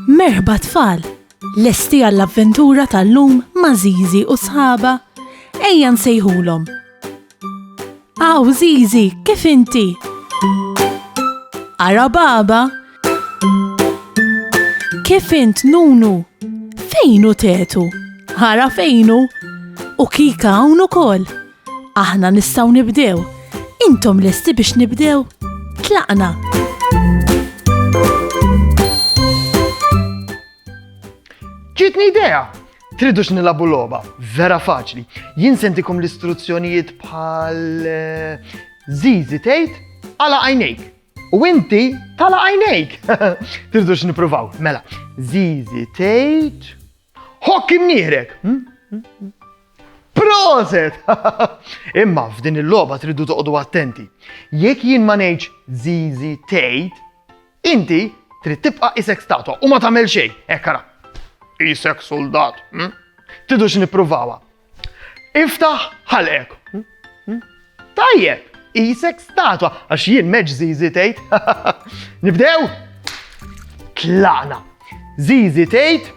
Merħba tfal, lesti għall-avventura tal-lum ma' Żiżi u sħabha, ejja nsejħulhom. Aw Żiżi, kif inti? Ara baba? Kif int Nunu? Fejnu tetu? Ara fejnu? U Kika hawn ukoll. Aħna nistgħu nibdew. Intom lesti biex nibdew? Tlaqna. Ġietni idea! Tridux nilabu logħba, vera faċli. Jien sentikom l-istruzzjonijiet bħal Żiżi tgħid għala għajnejk. U inti tala għajnejk. Tridux nippruvaw. Mela, Żiżi tgħid ħokk imnierek. Proset! Imma f'din il-logħba tridu toqgħodu attenti. Jekk jien ma ngħidx Żiżi tgħid, inti trid tibqa' isek statwa u ma tagħmel xejn. Hekk ara. Isek soldat. Tidux nippruvawa. Iftaħ ħalqek. Tajjeb, isek statwa, għax jien meġ Żiżi tgħid. Nibdew? Tlaqna. Żiżi tgħid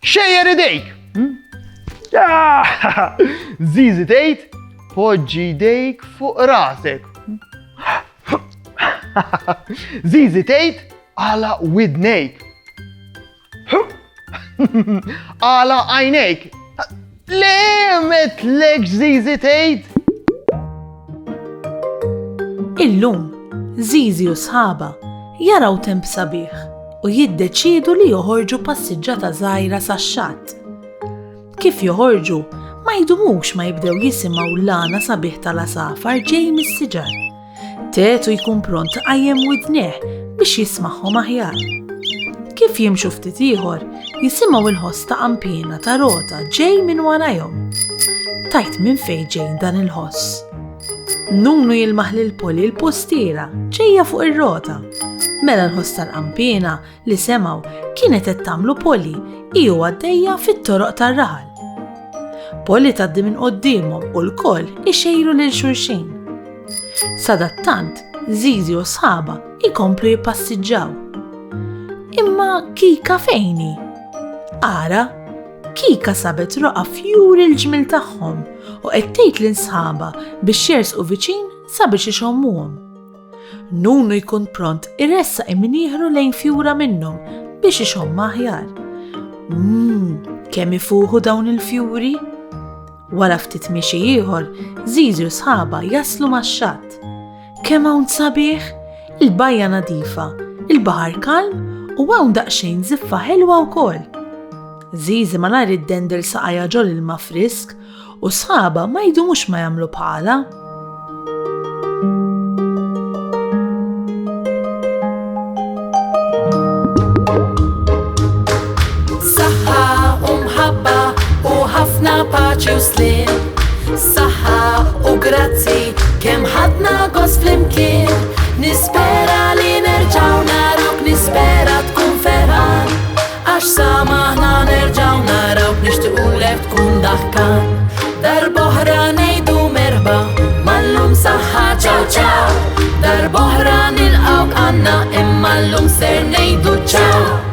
xejjer idejk. Żiżi tgħid poġġi idejk fuq rasek. Żiżi tgħid għala widnejk. Għala għajnejk. Le metlek Żiżi tgħid? Illum, Żiżi u sħabha jaraw temp sabiħ u jiddeċiedu li joħorġu passiġġata żgħira sax-xatt. Kif joħorġu, ma jdumux ma jibdew jisimgħu l-għana sabiħ tal-għasafar ġej mis-siġar. Tetu jkun pront qajjem widnejh biex jismagħhom aħjar. Kif jimxu ftit ieħor, jisimgħu il-ħoss ta' qampina ta' rota ġej minn warajhom. Tajt minn fejn ġej dan il-ħoss. Nunu jilmaħ lil Poli l-postiera ġejja fuq ir-rota. Mela l-ħoss tal-qampina li semgħu kienet qed tagħmlu Poli iju għaddejja fit-toroq tar-raħal. Poli tgħaddi minn qudiemhom u l-koll ixejru lil xulxin. Sadattant, Żiżi u sħabha jkomplu jippassiġġaw. Imma Kika fejni? Ara, Kika sabet roqa fjuri l-ġmil tagħhom u qed tgħid lil-sħabha biex jersqu viċin sabiex ixommuhom. Nunu jkun pront irressaq imnieħru lejn fjura minnhom biex ixomma aħjar. Kemm ifuħu dawn il-fjuri? Wara ftit mixi ieħor, Żiżi u sħabha jaslu max-xatt. Kemm hawn sabiħ, il-bajja nadifa, il-baħar kalm u hawn daqsxejn żiffa ħelwa wkoll. Żiżi malar iddendel saqajja ġol ilma frisk u sħabha ma jdumux ma jagħmlu bħala. Saħħa u mħabba u ħafna paċi u slim. Saħħa u grazzi kemm ħadna gost flimkien. Nispera li nerġgħu narawk, nispera tkun ferħan. Għax samaħna nerġgħu narawk, nixtiequlek tkun daħkan. Darb'oħra ngħidu merħba, mal-lum saħħa ċaw ċaw. Darb'oħra nilqgħuk għandna imma llum ser ngħidu ċaw.